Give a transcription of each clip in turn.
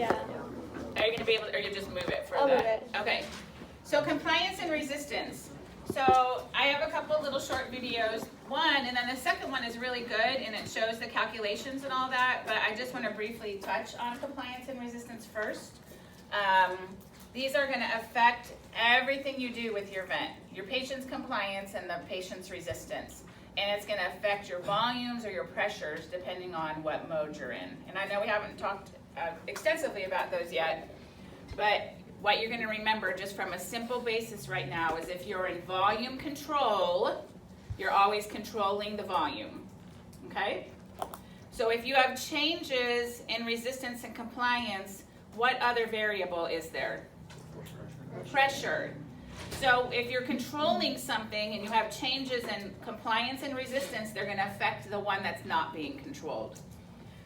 Yeah. Are you going to be able to, or you just move it for I'll that? move it. Okay. So compliance and resistance. So I have a couple little short videos. One, and then the second one is really good, and it shows the calculations and all that, but I just want to briefly touch on compliance and resistance first. These are going to affect everything you do with your vent, your patient's compliance and the patient's resistance. And it's going to affect your volumes or your pressures depending on what mode you're in. And I know we haven't talked extensively about those yet, but what you're going to remember just from a simple basis right now is if you're in volume control, you're always controlling the volume, okay? So if you have changes in resistance and compliance, what other variable is there? Pressure. So if you're controlling something and you have changes in compliance and resistance, they're going to affect the one that's not being controlled.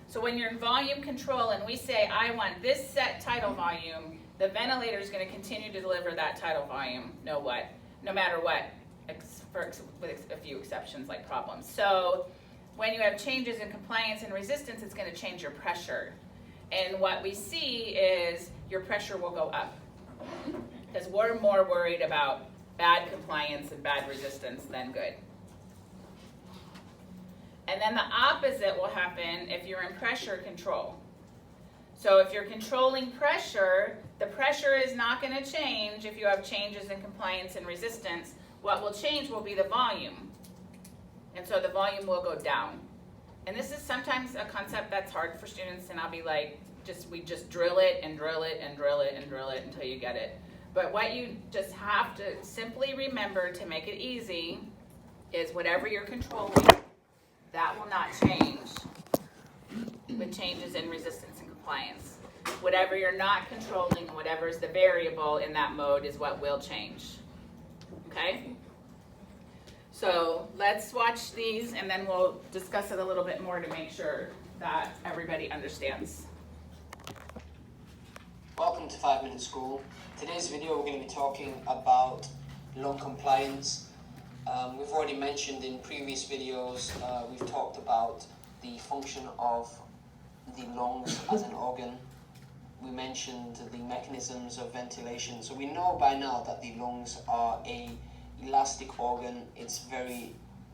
So when you're in volume control and we say, I want this set tidal volume, the ventilator is going to continue to deliver that tidal volume, no matter what, with a few exceptions like problems. So when you have changes in compliance and resistance, it's going to change your pressure. And what we see is your pressure will go up, because we're more worried about bad compliance and bad resistance than good. And then the opposite will happen if you're in pressure control. So if you're controlling pressure, the pressure is not going to change if you have changes in compliance and resistance. What will change will be the volume. And so the volume will go down. And this is sometimes a concept that's hard for students, and I'll be like, we just drill it and drill it and drill it and drill it until you get it. But what you just have to simply remember to make it easy is whatever you're controlling, that will not change with changes in resistance and compliance. Whatever you're not controlling, whatever is the variable in that mode is what will change. Okay? So let's watch these and then we'll discuss it a little bit more to make sure that everybody understands. Welcome to 5 Minute School. Today's video we're going to be talking about lung compliance. We've already mentioned in previous videos, we've talked about the function of the lungs as an organ. We mentioned the mechanisms of ventilation. So we know by now that the lungs are an elastic organ. It's very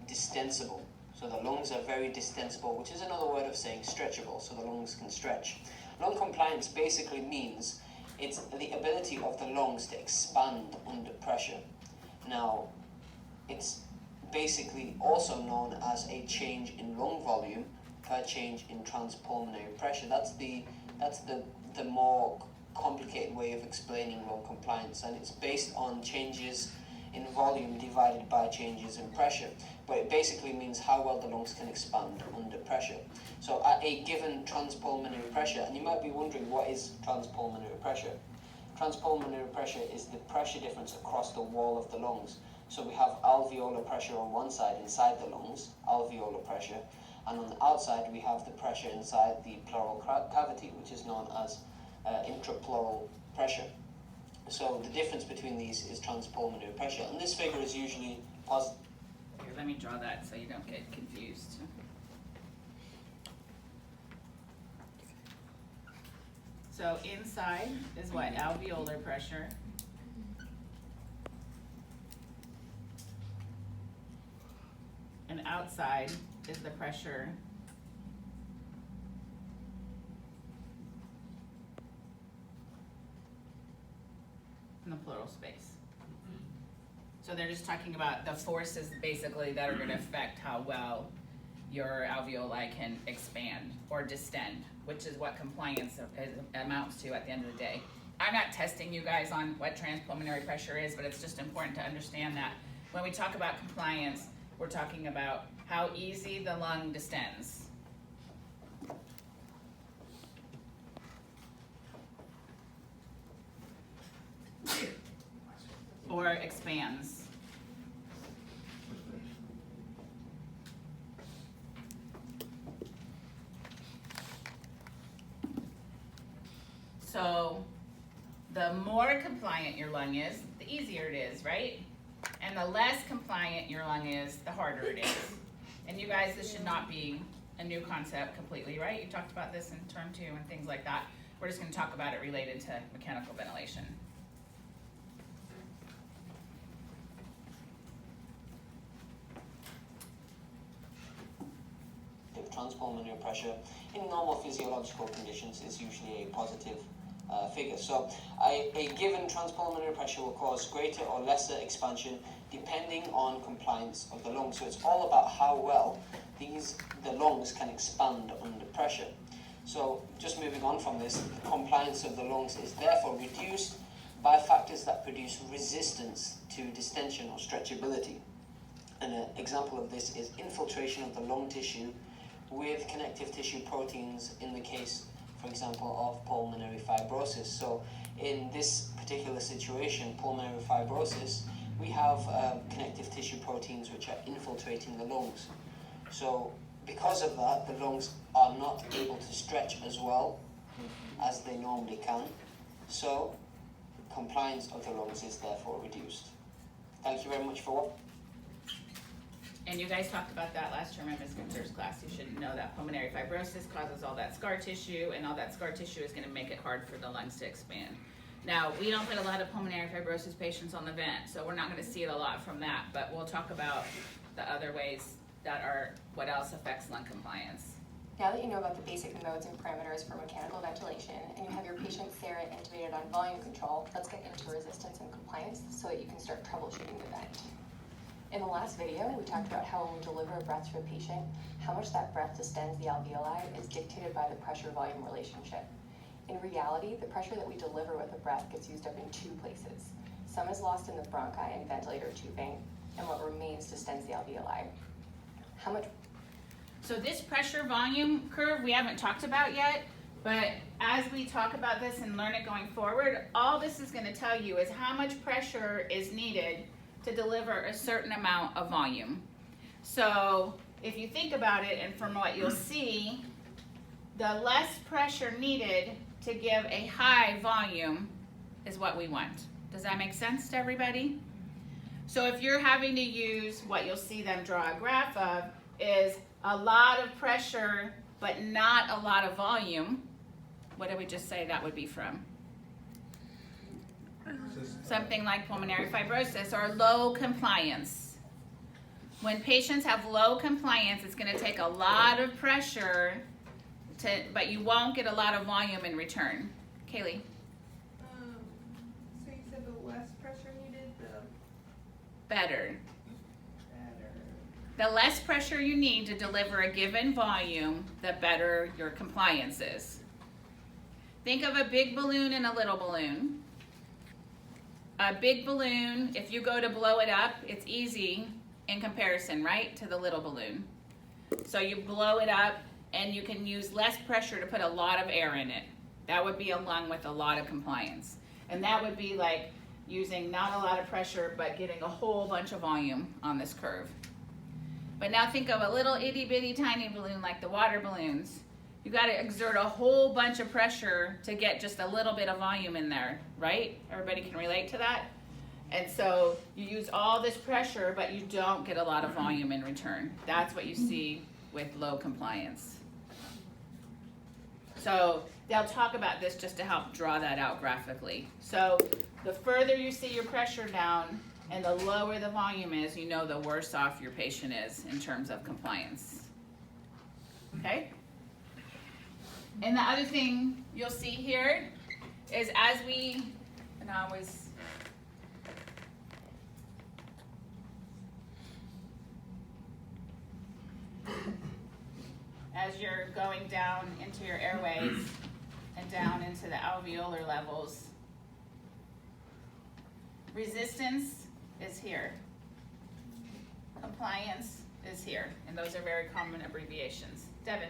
distensible. So the lungs are very distensible, which is another word of saying stretchable, so the lungs can stretch. Lung compliance basically means it's the ability of the lungs to expand under pressure. Now, it's basically also known as a change in lung volume per change in transpulmonary pressure. That's the more complicated way of explaining lung compliance, and it's based on changes in volume divided by changes in pressure. But it basically means how well the lungs can expand under pressure. So at a given transpulmonary pressure, and you might be wondering, what is transpulmonary pressure? Transpulmonary pressure is the pressure difference across the wall of the lungs. So we have alveolar pressure on one side inside the lungs, alveolar pressure, and on the outside we have the pressure inside the pleural cavity, which is known as intrapleural pressure. So the difference between these is transpulmonary pressure, and this figure is usually positive. Here, let me draw that so you don't get confused. So inside is what? Alveolar pressure. And outside is the pressure in the pleural space. So they're just talking about the forces basically that are going to affect how well your alveoli can expand or distend, which is what compliance amounts to at the end of the day. I'm not testing you guys on what transpulmonary pressure is, but it's just important to understand that when we talk about compliance, we're talking about how easy the lung distends. Or expands. So the more compliant your lung is, the easier it is, right? And the less compliant your lung is, the harder it is. And you guys, this should not be a new concept completely, right? You talked about this in term 2 and things like that. we're just gonna talk about it related to mechanical ventilation. Transpulmonary pressure in normal physiological conditions is usually a positive figure. So a given transpulmonary pressure will cause greater or lesser expansion depending on compliance of the lungs. So it's all about how well the lungs can expand under pressure. So just moving on from this, the compliance of the lungs is therefore reduced by factors that produce resistance to distension or stretchability. And an example of this is infiltration of the lung tissue with connective tissue proteins in the case, for example, of pulmonary fibrosis. So in this particular situation, pulmonary fibrosis, we have connective tissue proteins which are infiltrating the lungs. So because of that, the lungs are not able to stretch as well as they normally can. So compliance of the lungs is therefore reduced. Thank you very much for watching. And you guys talked about that last term in Ms. Gunter's class. You should know that pulmonary fibrosis causes all that scar tissue, and all that scar tissue is going to make it hard for the lungs to expand. Now, we don't put a lot of pulmonary fibrosis patients on the vent, so we're not going to see it a lot from that, but we'll talk about the other ways that are what else affects lung compliance. Now that you know about the basic modes and parameters for mechanical ventilation, and you have your patient Sarah intubated on volume control, let's get into resistance and compliance so that you can start troubleshooting the vent. In the last video, we talked about how when we deliver a breath to a patient, how much that breath distends the alveoli is dictated by the pressure-volume relationship. In reality, the pressure that we deliver with a breath gets used up in two places. Some is lost in the bronchi and ventilator tubing, and what remains distends the alveoli. So this pressure volume curve we haven't talked about yet, but as we talk about this and learn it going forward, all this is going to tell you is how much pressure is needed to deliver a certain amount of volume. So if you think about it, and from what you'll see, the less pressure needed to give a high volume is what we want. Does that make sense to everybody? So if you're having to use, what you'll see them draw a graph of is a lot of pressure but not a lot of volume. What did we just say that would be from? Something like pulmonary fibrosis or low compliance. When patients have low compliance, it's going to take a lot of pressure, but you won't get a lot of volume in return. Kaylee? So you said the less pressure needed, the Better. The less pressure you need to deliver a given volume, the better your compliance is. Think of a big balloon and a little balloon. A big balloon, if you go to blow it up, it's easy in comparison, right, to the little balloon. So you blow it up and you can use less pressure to put a lot of air in it. That would be a lung with a lot of compliance. And that would be like using not a lot of pressure but getting a whole bunch of volume on this curve. But now think of a little itty bitty tiny balloon like the water balloons. You got to exert a whole bunch of pressure to get just a little bit of volume in there, right? Everybody can relate to that? And so you use all this pressure, but you don't get a lot of volume in return. That's what you see with low compliance. So they'll talk about this just to help draw that out graphically. So the further you see your pressure down and the lower the volume is, you know the worse off your patient is in terms of compliance. Okay? And the other thing you'll see here is as we, and I always, as you're going down into your airways and down into the alveolar levels, resistance is here. Compliance is here. And those are very common abbreviations. Devin?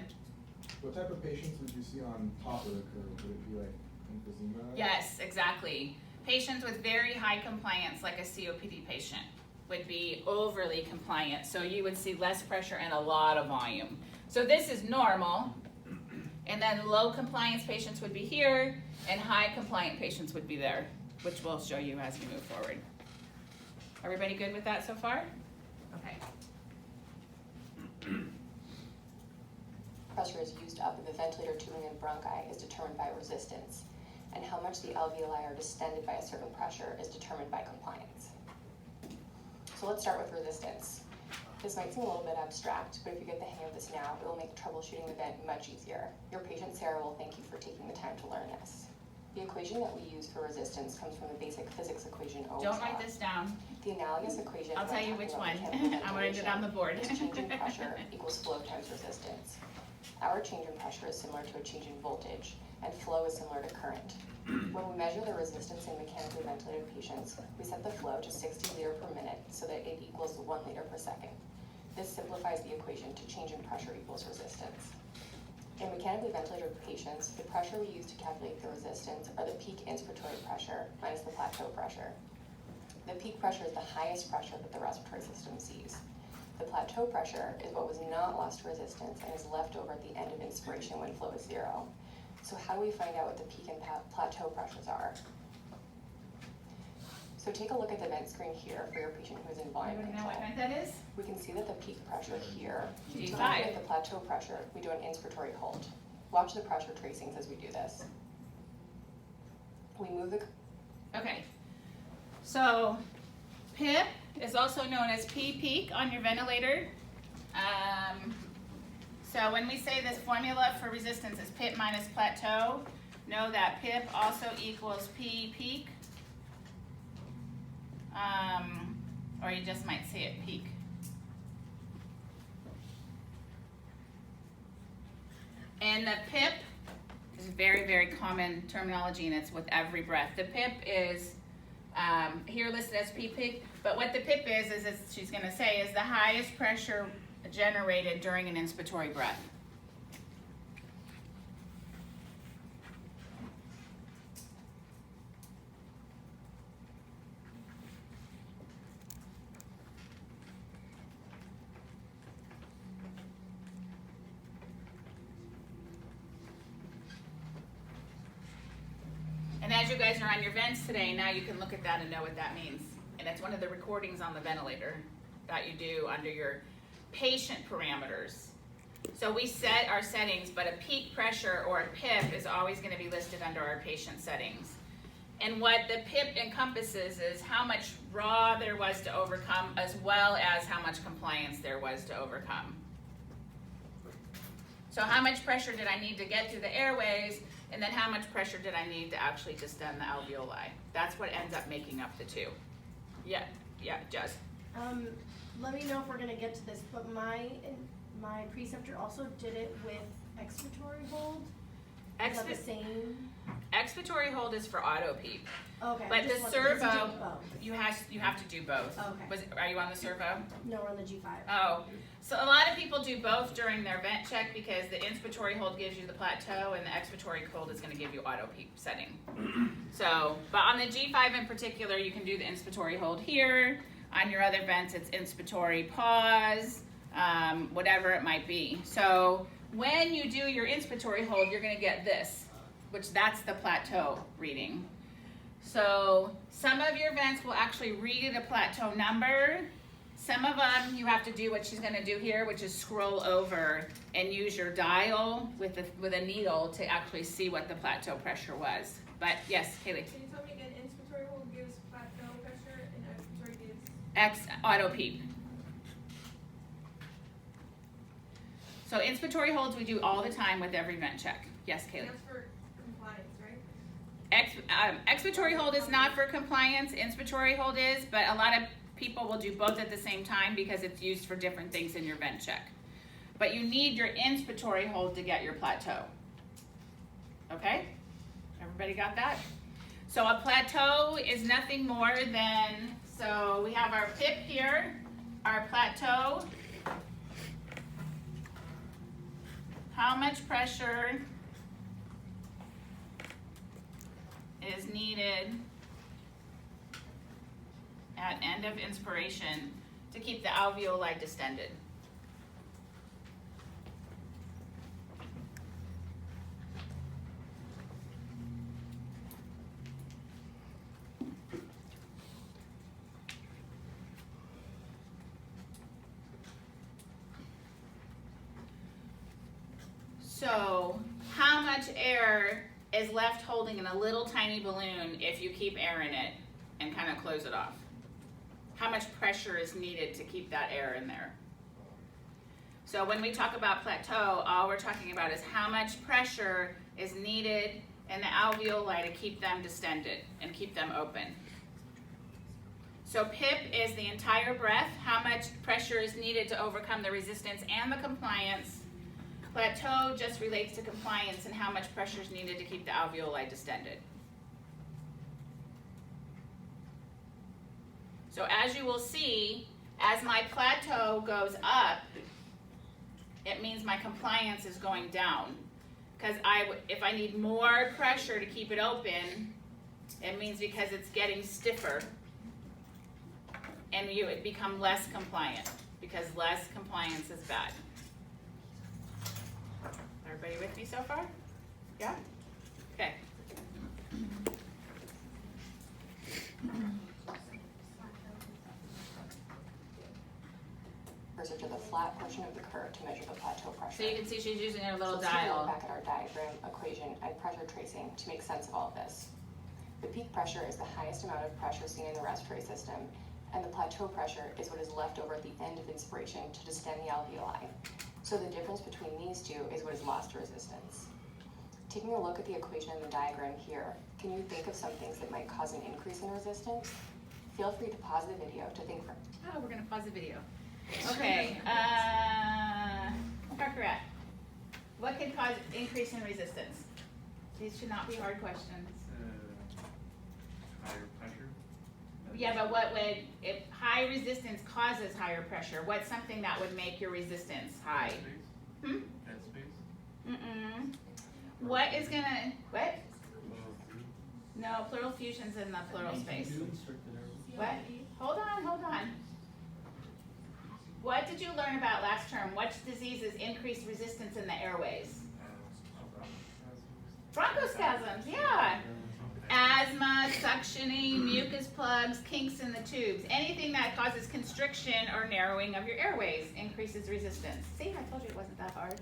What type of patients would you see on top of the curve? Would it be like emphysema? Yes, exactly. Patients with very high compliance, like a COPD patient, would be overly compliant. So you would see less pressure and a lot of volume. So this is normal. And then low compliance patients would be here, and high compliant patients would be there, which we'll show you as we move forward. Everybody good with that so far? Okay. pressure is used up in the ventilator tubing and bronchi is determined by resistance, and how much the alveoli are distended by a certain pressure is determined by compliance. So let's start with resistance. This might seem a little bit abstract, but if you get the hang of this now, it will make troubleshooting the vent much easier. Your patient Sarah will thank you for taking the time to learn this. The equation that we use for resistance comes from the basic physics equation Ohm's Don't law. write this down. The analogous equation. I'll when tell you talking which about one. mechanical I'm writing it on the board. is change in pressure equals flow times resistance. Our change in pressure is similar to a change in voltage, and flow is similar to current. When we measure the resistance in mechanically ventilated patients, we set the flow to 60 liters per minute so that it equals 1 liter per second. This simplifies the equation to change in pressure equals resistance. In mechanically ventilated patients, the pressure we use to calculate the resistance are the peak inspiratory pressure minus the plateau pressure. The peak pressure is the highest pressure that the respiratory system sees. The plateau pressure is what was not lost to resistance and is left over at the end of inspiration when flow is 0. So how do we find out what the peak and plateau pressures are? So take a look at the vent screen here for your patient who is in volume Anybody know control. what vent that is? We can see that the peak pressure here, to G5. calculate the plateau pressure, we do an inspiratory hold. Watch the pressure tracings as we do this. We move the, Okay. So PIP is also known as P peak on your ventilator. So when we say this formula for resistance is PIP minus plateau, know that PIP also equals P peak. Or you just might say it peak. And the PIP is very, very common terminology, and it's with every breath. The PIP is here listed as P peak, but what the PIP is she's going to say, is the highest pressure generated during an inspiratory breath. And as you guys are on your vents today, now you can look at that and know what that means. And it's one of the recordings on the ventilator that you do under your patient parameters. So we set our settings, but a peak pressure or a PIP is always going to be listed under our patient settings. And what the PIP encompasses is how much raw there was to overcome, as well as how much compliance there was to overcome. So how much pressure did I need to get through the airways, and then how much pressure did I need to actually distend the alveoli? That's what ends up making up the two. Yeah, Jess. Let me know if we're gonna get to this, but my preceptor also did it with expiratory hold. Is that the same? Expiratory hold is for auto PEEP. Okay. But I just the wanted to do servo, both. you have to do both. Okay. Are you on the servo? No, we're on the G5. Oh, so a lot of people do both during their vent check because the inspiratory hold gives you the plateau and the expiratory hold is going to give you auto PEEP setting. So, but on the G5 in particular, you can do the inspiratory hold here. On your other vents, it's inspiratory pause, whatever it might be. So when you do your inspiratory hold, you're going to get this, which that's the plateau reading. So some of your vents will actually read a plateau number. Some of them you have to do what she's going to do here, which is scroll over and use your dial with a needle to actually see what the plateau pressure was. But yes, Haley. Can you tell me again, inspiratory hold gives plateau pressure and expiratory gives? X auto PEEP. So inspiratory holds we do all the time with every vent check. Yes, Kaylee. That's for compliance, right? Expiratory hold is not for compliance. Inspiratory hold is, but a lot of people will do both at the same time because it's used for different things in your vent check. But you need your inspiratory hold to get your plateau. Okay? Everybody got that? So a plateau is nothing more than, so we have our PIP here, our plateau. How much pressure is needed at end of inspiration to keep the alveoli distended? much air is left holding in a little tiny balloon if you keep air in it and kind of close it off? How much pressure is needed to keep that air in there? So when we talk about plateau, all we're talking about is how much pressure is needed in the alveoli to keep them distended and keep them open. So PIP is the entire breath, how much pressure is needed to overcome the resistance and the compliance. Plateau just relates to compliance and how much pressure is needed to keep the alveoli distended. So as you will see, as my plateau goes up, it means my compliance is going down. Because if I need more pressure to keep it open, it means because it's getting stiffer, and you would become less compliant, because less compliance is bad. Everybody with me so far? Yeah? Okay. Cursor to the flat portion of the curve to measure the plateau pressure. So you can see she's using a little So let's take a look dial. back at our diagram, equation, and pressure tracing to make sense of all of this. The peak pressure is the highest amount of pressure seen in the respiratory system, and the plateau pressure is what is left over at the end of inspiration to distend the alveoli. So the difference between these two is what is lost to resistance. Taking a look at the equation in the diagram here, can you think of some things that might cause an increase in resistance? Feel free to pause the video to think for. Oh, we're gonna pause the video. Okay, Dr. Rat, what could cause increase in resistance? These should not be hard questions. Higher pressure. Yeah, but what would, if high resistance causes higher pressure, what's something that would make your resistance high? Space. Hmm? Dead space. Mm-mm. What is gonna, what? Well, through. No, pleural fusion's in the pleural space. Constricted airway. What? Hold on. What did you learn about last term? Which diseases increase resistance in the airways? Bronchospasms, yeah. Asthma, suctioning, mucus plugs, kinks in the tubes. Anything that causes constriction or narrowing of your airways increases resistance. See, I told you it wasn't that hard.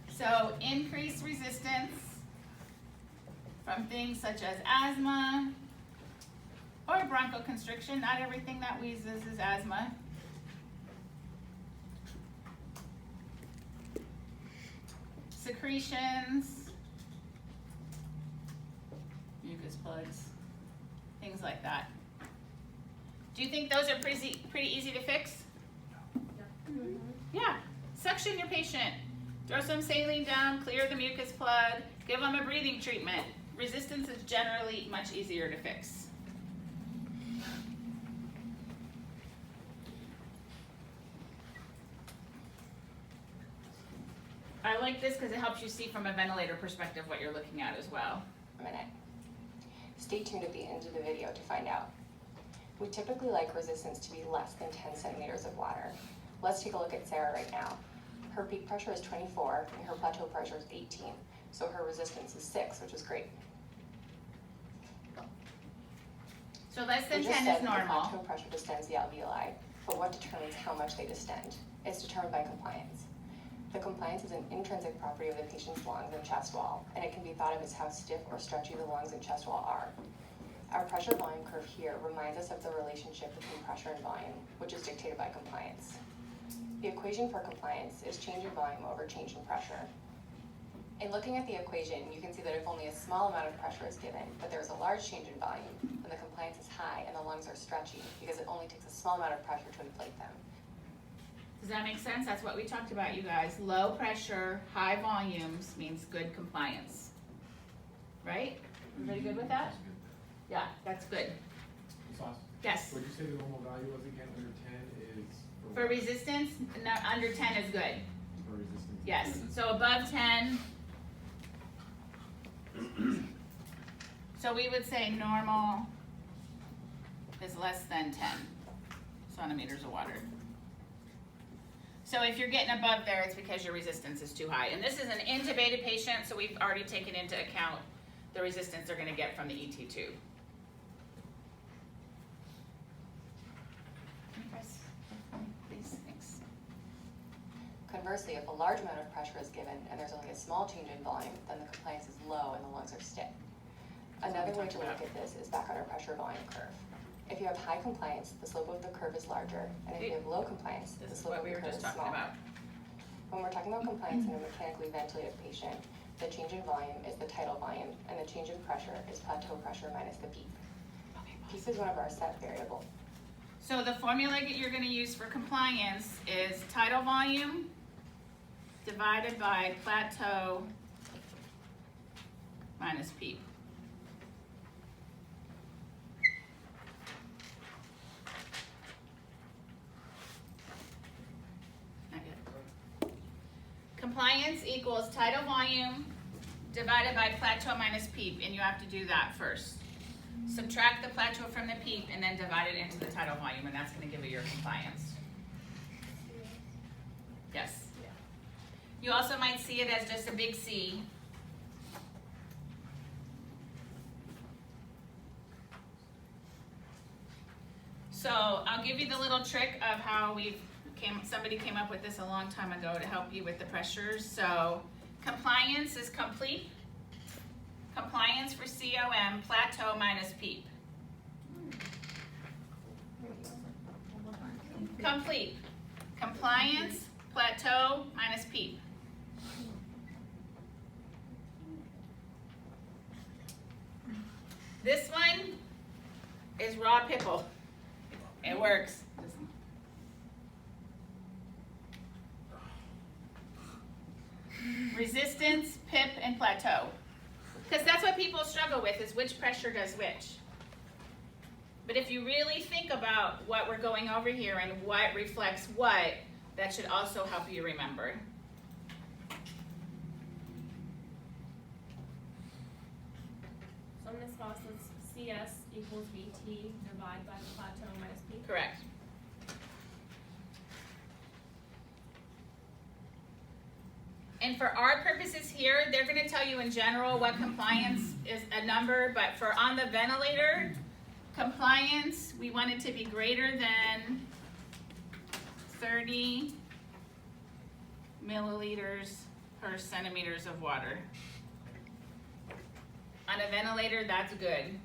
So increased resistance from things such as asthma or bronchoconstriction. Not everything that wheezes is asthma. Secretions, mucus plugs, things like that. Do you think those are pretty easy to fix? Yeah. Suction your patient. Throw some saline down, clear the mucus plug, give them a breathing treatment. Resistance is generally much easier to fix. I like this because it helps you see from a ventilator perspective what you're looking at as well. A minute. Stay tuned at the end of the video to find out. We typically like resistance to be less than 10 centimeters of water. Let's take a look at Sarah right now. Her peak pressure is 24 and her plateau pressure is 18, so her resistance is 6, which is great. So less than We just 10 said is that normal. The plateau pressure distends the alveoli, but what determines how much they distend? It's determined by compliance. The compliance is an intrinsic property of the patient's lungs and chest wall, and it can be thought of as how stiff or stretchy the lungs and chest wall are. Our pressure volume curve here reminds us of the relationship between pressure and volume, which is dictated by compliance. The equation for compliance is change in volume over change in pressure. In looking at the equation, you can see that if only a small amount of pressure is given, but there is a large change in volume, then the compliance is high and the lungs are stretchy because it only takes a small amount of pressure to inflate them. Does that make sense? That's what we talked about, you guys. Low pressure, high volumes means good compliance. Right? Everybody good with that? Yeah, that's good. Sauce. Yes. What'd you say the normal value was again? Under 10 is For resistance, no, under 10 is good. for resistance. Yes. So above 10. So we would say normal is less than 10 centimeters of water. So if you're getting above there, it's because your resistance is too high. And this is an intubated patient, so we've already taken into account the resistance they're gonna get from the ET tube. Please, thanks. Conversely, if a large amount of pressure is given and there's only a small change in volume, then the compliance is low and the lungs are stiff. Another way to look at this is back on our pressure volume curve. If you have high compliance, the slope of the curve is larger, and if you have low compliance, the This is slope what of we the were curve just is talking smaller. about. When we're talking about compliance in a mechanically ventilated patient, the change in volume is the tidal volume, and the change in pressure is plateau pressure minus the PEEP. PEEP is one of our set variables. So the formula that you're gonna use for compliance is tidal volume divided by plateau minus PEEP. Not yet. Compliance equals tidal volume divided by plateau minus PEEP, and you have to do that first. Subtract the plateau from the PEEP and then divide it into the tidal volume, and that's gonna give you your compliance. Yes. You also might see it as just a big C. So I'll give you the little trick of how somebody came up with this a long time ago to help you with the pressures. So compliance is complete. Compliance for COM, plateau minus PEEP. Complete. Compliance, plateau minus PEEP. This one is raw pipple. It works. Resistance, PIP, and plateau. Because that's what people struggle with, is which pressure does which. But if you really think about what we're going over here and what reflects what, that should also help you remember. So I'm gonna spell this CS equals VT divided by the plateau minus P. Correct. And for our purposes here, they're gonna tell you in general what compliance is a number, but for on the ventilator, compliance, we want it to be greater than 30 milliliters per centimeters of water. On a ventilator, that's good.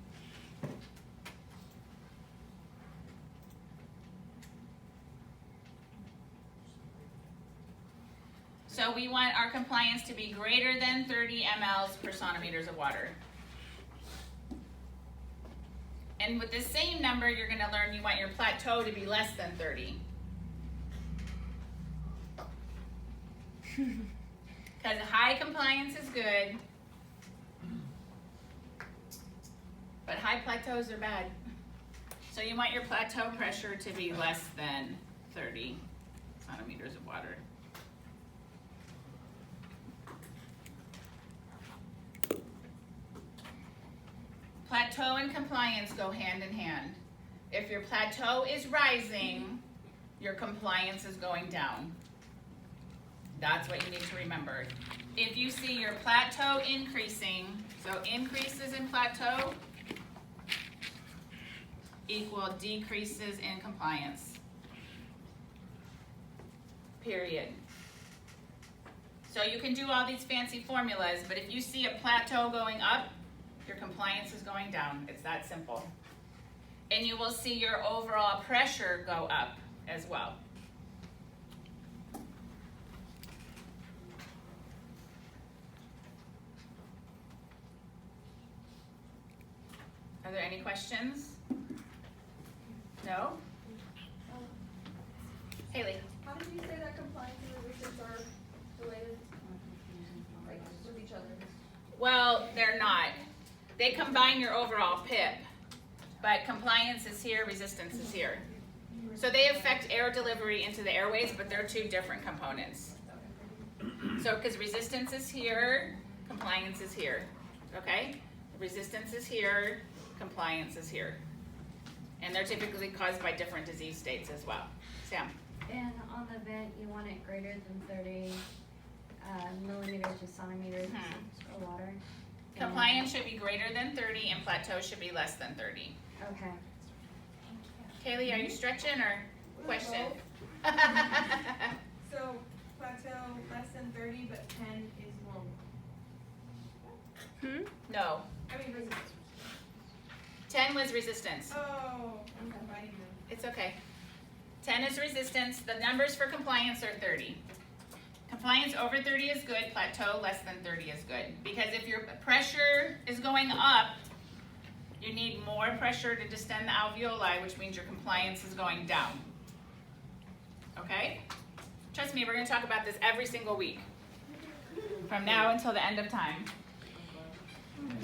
So we want our compliance to be greater than 30 mLs per centimeters of water. And with the same number, you're gonna learn you want your plateau to be less than 30. Because high compliance is good, but high plateaus are bad. So you want your plateau pressure to be less than 30 centimeters of water. Plateau and compliance go hand in hand. If your plateau is rising, your compliance is going down. That's what you need to remember. If you see your plateau increasing, so increases in plateau equal decreases in compliance. Period. So you can do all these fancy formulas, but if you see a plateau going up, your compliance is going down. It's that simple. And you will see your overall pressure go up as well. Are there any questions? No? Haley? How did you say that compliance and resistance are related? Like with each other? Well, they're not. They combine your overall PIP, but compliance is here, resistance is here. So they affect air delivery into the airways, but they're two different components. So, because resistance is here, compliance is here, okay? Resistance is here, compliance is here. And they're typically caused by different disease states as well. Sam? And on the vent, you want it greater than 30 millimeters to centimeters of water. Compliance should be greater than 30 and plateau should be less than 30. Okay. Kaylee, are you stretching or question? So plateau less than 30, but 10 is normal? No. I mean, resistance. 10 was resistance. Oh, I'm combining them. It's okay. 10 is resistance. The numbers for compliance are 30. Compliance over 30 is good. Plateau less than 30 is good. Because if your pressure is going up, you need more pressure to distend the alveoli, which means your compliance is going down. Okay? Trust me, we're going to talk about this every single week. From now until the end of time.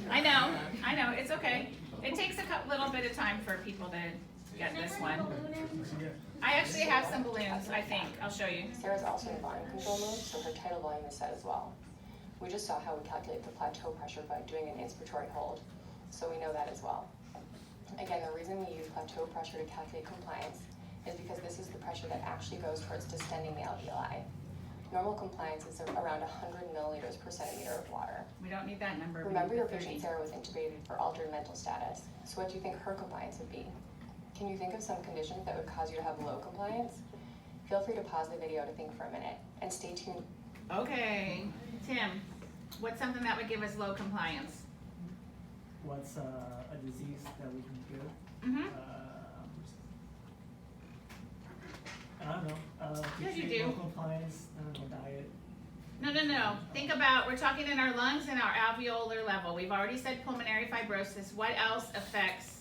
I know, it's okay. It takes a little bit of time for people to get this one. I actually have some balloons, I think. I'll show you. Sarah's also in volume control mode, so her tidal volume is set as well. We just saw how we calculate the plateau pressure by doing an inspiratory hold, so we know that as well. Again, the reason we use plateau pressure to calculate compliance is because this is the pressure that actually goes towards distending the alveoli. Normal compliance is around 100 milliliters per centimeter of water. We don't need that number. we Remember need your the 30. patient Sarah was intubated for altered mental status, so what do you think her compliance would be? Can you think of some conditions that would cause you to have low compliance? Feel free to pause the video to think for a minute, and stay tuned. Okay, Tim, what's something that would give us low compliance? What's a disease that we can cure? Mm-hmm. I don't know. Yes, you treat do. low compliance. I don't know, diet. No. Think about, we're talking in our lungs and our alveolar level. We've already said pulmonary fibrosis. What else affects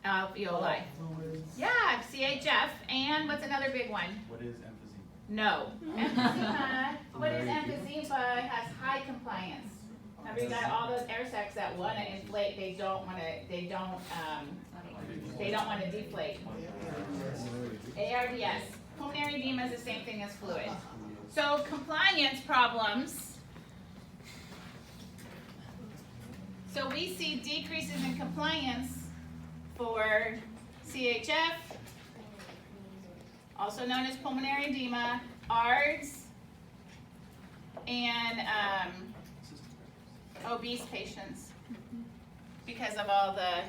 alveoli? Fluids. Yeah, CHF. And what's another big one? What is emphysema? No. Emphysema. What is emphysema? Has high compliance. Remember, you got all those air sacs that want to inflate. They don't want to deflate. ARDS. Pulmonary edema is the same thing as fluid. So compliance problems. So we see decreases in compliance for CHF, also known as pulmonary edema, ARDS, and obese patients because of all the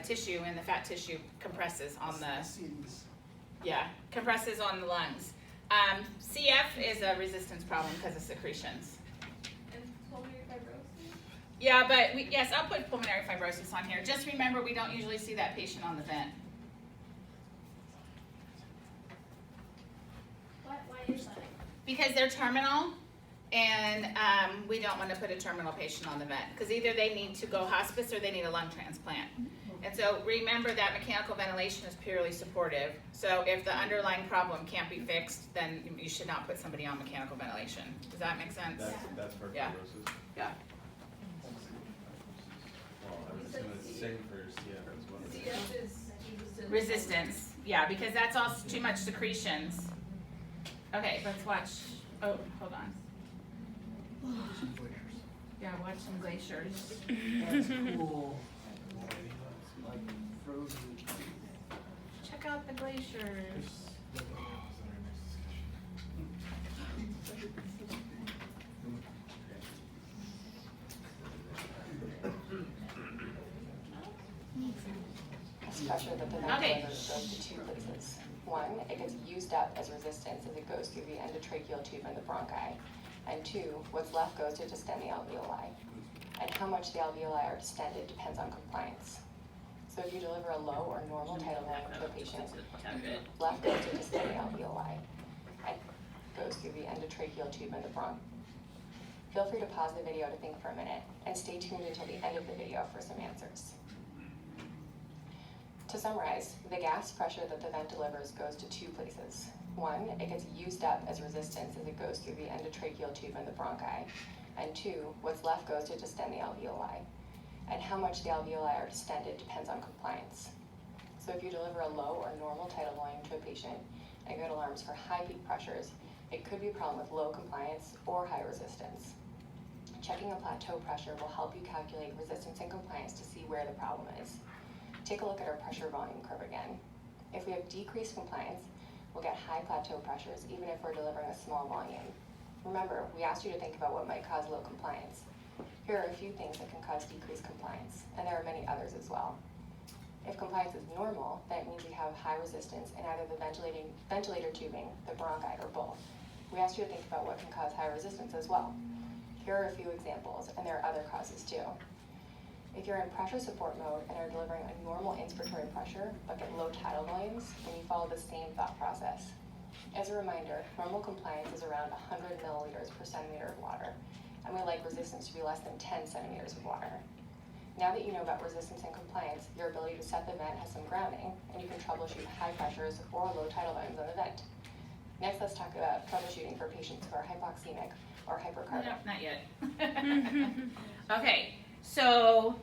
tissue and the fat tissue compresses on the compresses on the lungs. CF is a resistance problem because of secretions. And pulmonary fibrosis? Yeah, but yes, I'll put pulmonary fibrosis on here. Just remember, we don't usually see that patient on the vent. Why is that? Because they're terminal, and we don't want to put a terminal patient on the vent because either they need to go hospice or they need a lung transplant. And so remember that mechanical ventilation is purely supportive. So if the underlying problem can't be fixed, then you should not put somebody on mechanical ventilation. Does that make sense? That's for Yeah. fibrosis. Yeah. Well, I was gonna say for CF as well. CF is Resistance, yeah, because that's all too much secretions. Okay, let's watch. Oh, hold on. Yeah, watch some glaciers. That's cool. Like frozen. Check out the glaciers. This pressure that the Okay. ventilator goes to two places. One, it gets used up as resistance as it goes through the endotracheal tube and the bronchi. And two, what's left goes to distend the alveoli. And how much the alveoli are distended depends on compliance. So if you deliver a low or normal tidal volume to a patient, left goes to distend the alveoli. And goes through the endotracheal tube and the bronchi. Feel free to pause the video to think for a minute, and stay tuned until the end of the video for some answers. To summarize, the gas pressure that the vent delivers goes to two places. One, it gets used up as resistance as it goes through the endotracheal tube and the bronchi. And two, what's left goes to distend the alveoli. And how much the alveoli are distended depends on compliance. So if you deliver a low or normal tidal volume to a patient and get alarms for high peak pressures, it could be a problem with low compliance or high resistance. Checking a plateau pressure will help you calculate resistance and compliance to see where the problem is. Take a look at our pressure volume curve again. If we have decreased compliance, we'll get high plateau pressures even if we're delivering a small volume. Remember, we asked you to think about what might cause low compliance. Here are a few things that can cause decreased compliance, and there are many others as well. If compliance is normal, that means we have high resistance in either the ventilator tubing, the bronchi, or both. we asked you to think about what can cause high resistance as well. Here are a few examples, and there are other causes too. If you're in pressure support mode and are delivering a normal inspiratory pressure, but get low tidal volumes, then you follow the same thought process. As a reminder, normal compliance is around 100 milliliters per centimeter of water, and we like resistance to be less than 10 centimeters of water. Now that you know about resistance and compliance, your ability to set the vent has some grounding, and you can troubleshoot high pressures or low tidal volumes on the vent. Next, let's talk about troubleshooting for patients who are hypoxemic or hypercarbonic. No, not yet. Okay, so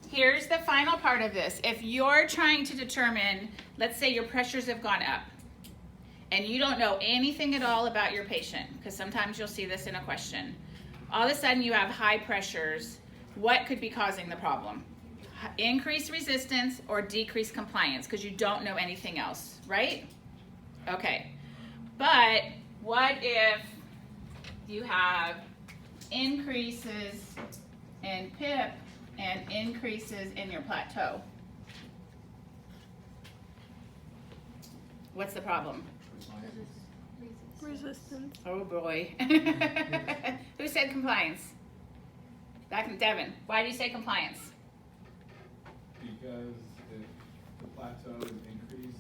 here's the final part of this. If you're trying to determine, let's say your pressures have gone up, and you don't know anything at all about your patient, because sometimes you'll see this in a question. All of a sudden you have high pressures. What could be causing the problem? Increased resistance or decreased compliance, because you don't know anything else, right? Okay, but what if you have increases in PIP and increases in your plateau? What's the problem? Resistance. Oh boy. Who said compliance? Devin, why do you say compliance? Because if the plateau is increased,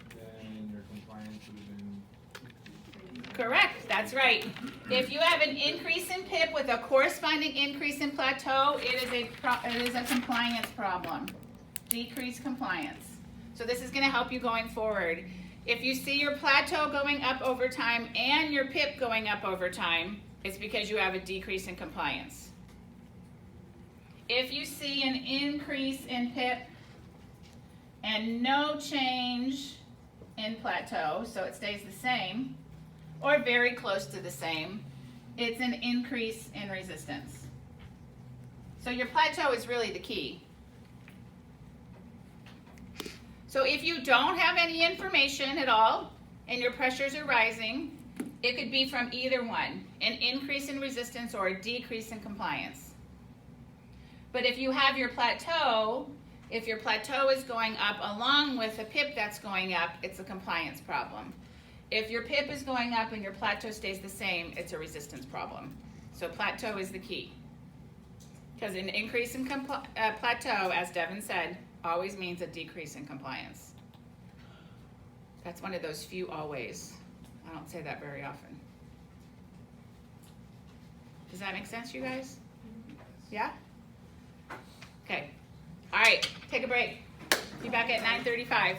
then your compliance would have been. Correct, that's right. If you have an increase in PIP with a corresponding increase in plateau, it is a compliance problem. Decreased compliance. So this is going to help you going forward. If you see your plateau going up over time and your PIP going up over time, it's because you have a decrease in compliance. If you see an increase in PIP and no change in plateau, so it stays the same, or very close to the same, it's an increase in resistance. So your plateau is really the key. So if you don't have any information at all and your pressures are rising, it could be from either one, an increase in resistance or a decrease in compliance. But if you have your plateau, if your plateau is going up along with a PIP that's going up, it's a compliance problem. If your PIP is going up and your plateau stays the same, it's a resistance problem. So plateau is the key. Because an increase in plateau, as Devin said, always means a decrease in compliance. That's one of those few always. I don't say that very often. Does that make sense, you guys? Yeah? Okay. All right, take a break. Be back at 9:35.